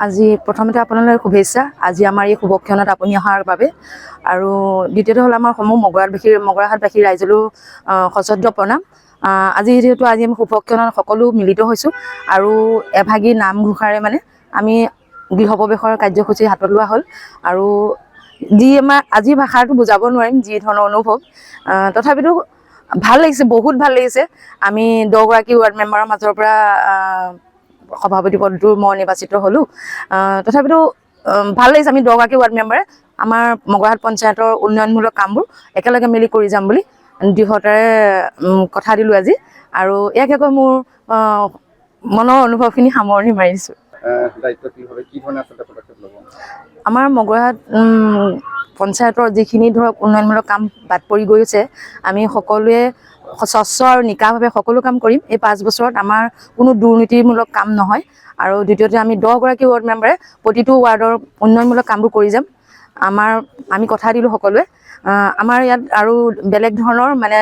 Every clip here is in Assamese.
আজি প্ৰথমতে আপোনালৈ শুভেচ্ছা আজি আমাৰ এই শুভক্ষণত আপুনি অহাৰ বাবে আৰু দ্বিতীয়তে হ'ল আমাৰ সমূহ মগৰাহাটবাসী ৰাইজলৈও সশ্ৰদ্ধ প্ৰণাম আজি যিহেতু আজি আমি শুভক্ষণত সকলো মিলিত হৈছোঁ আৰু এভাগী নামঘোষাৰে মানে আমি গৃহপ্ৰৱেশৰ কাৰ্যসূচী হাতত লোৱা হ'ল আৰু যি আমাৰ আজি ভাষাটো বুজাব নোৱাৰিম যি ধৰণৰ অনুভৱ তথাপিতো ভাল লাগিছে বহুত ভাল লাগিছে আমি 10গৰাকী ৱাৰ্ড মেম্বাৰৰ মাজৰ পৰা সভাপতি পদটো মই নিৰ্বাচিত হ'লোঁ তথাপিতো ভাল লাগিছে আমি 10গৰাকী ৱাৰ্ড মেম্বাৰে আমাৰ মগৰাহাট পঞ্চায়তৰ উন্নয়নমূলক কামবোৰ একেলগে মিলি কৰি যাম বুলি দৃঢ়তাৰে কথা দিলোঁ আজি আৰু ইয়াকে কৈ মোৰ মনৰ অনুভৱখিনি সামৰণি মাৰিছোঁ আমাৰ মগৰাহাট পঞ্চায়তৰ যিখিনি ধৰক উন্নয়নমূলক কাম বাদ পৰি গৈছে আমি সকলোৱে স্বচ্ছ আৰু নিকাভাৱে সকলো কাম কৰিম এই 5 বছৰত আমাৰ কোনো দুৰ্নীতিমূলক কাম নহয় আৰু দ্বিতীয়তে আমি 10গৰাকী ৱাৰ্ড মেম্বাৰে প্ৰতিটো ৱাৰ্ডৰ উন্নয়নমূলক কামবোৰ কৰি যাম আমি কথা দিলোঁ সকলোৱে আমাৰ ইয়াত আৰু বেলেগ ধৰণৰ মানে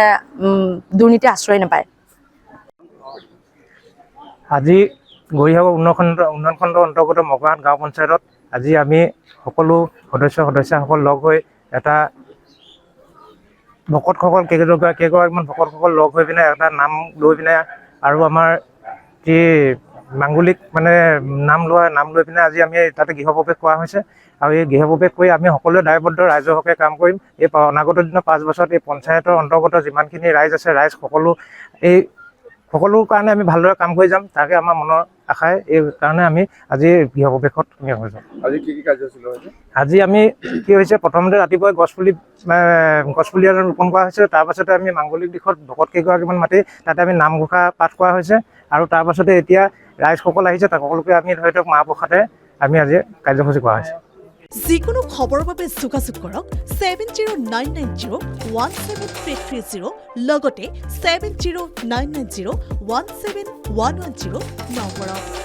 দুৰ্নীতি আশ্ৰয় নাপায় আজি গৰিসাগৰ উন্নয়ন খণ্ডৰ অন্তৰ্গত মগৰাহাট গাঁও পঞ্চায়তত আজি আমি সকলো সদস্যসকল লগ হৈ এটা ভকতসকল কেইগৰাকীমান ভকতসকল লগ হৈ পিনে এটা নাম লৈ পিনে আৰু আমাৰ যি মাংগলিক মানে নাম লৈ পিনে আজি আমি তাতে গৃহপ্ৰৱেশ কৰা হৈছে আৰু এই গৃহপ্ৰৱেশ কৰি আমি সকলোৱে দায়বদ্ধ ৰাইজৰ হকে কাম কৰিম এই অনাগত দিনৰ 5 বছৰত এই পঞ্চায়তৰ অন্তৰ্গত যিমানখিনি ৰাইজ আছে ৰাইজ সকলো কাৰণে আমি ভালদৰে কাম কৰি যাম তাকে আমাৰ মনৰ আশাই এই কাৰণে আমি আজি গৃহপ্ৰৱেশত হৈ যাম আজি কি কাৰ্যসূচী হৈছে আজি আমি কি হৈছে প্ৰথমতে ৰাতিপুৱা গছপুলি ৰোপণ কৰা হৈছে তাৰপাছতে আমি মাংগলিক দিশত ভকত কেইগৰাকীমান মাতি তাতে আমি নামঘোষা পাঠ কৰা হৈছে আৰু তাৰপাছতে এতিয়া ৰাইজসকল আহিছে তাক সকলোকে আমি ধৰি লওক মাহ প্ৰসাদে আমি আজি কাৰ্যসূচী কৰা হৈছে যিকোনো খবৰৰ বাবে যোগাযোগ কৰক 7099017330 লগতে 7099017110 নম্বৰত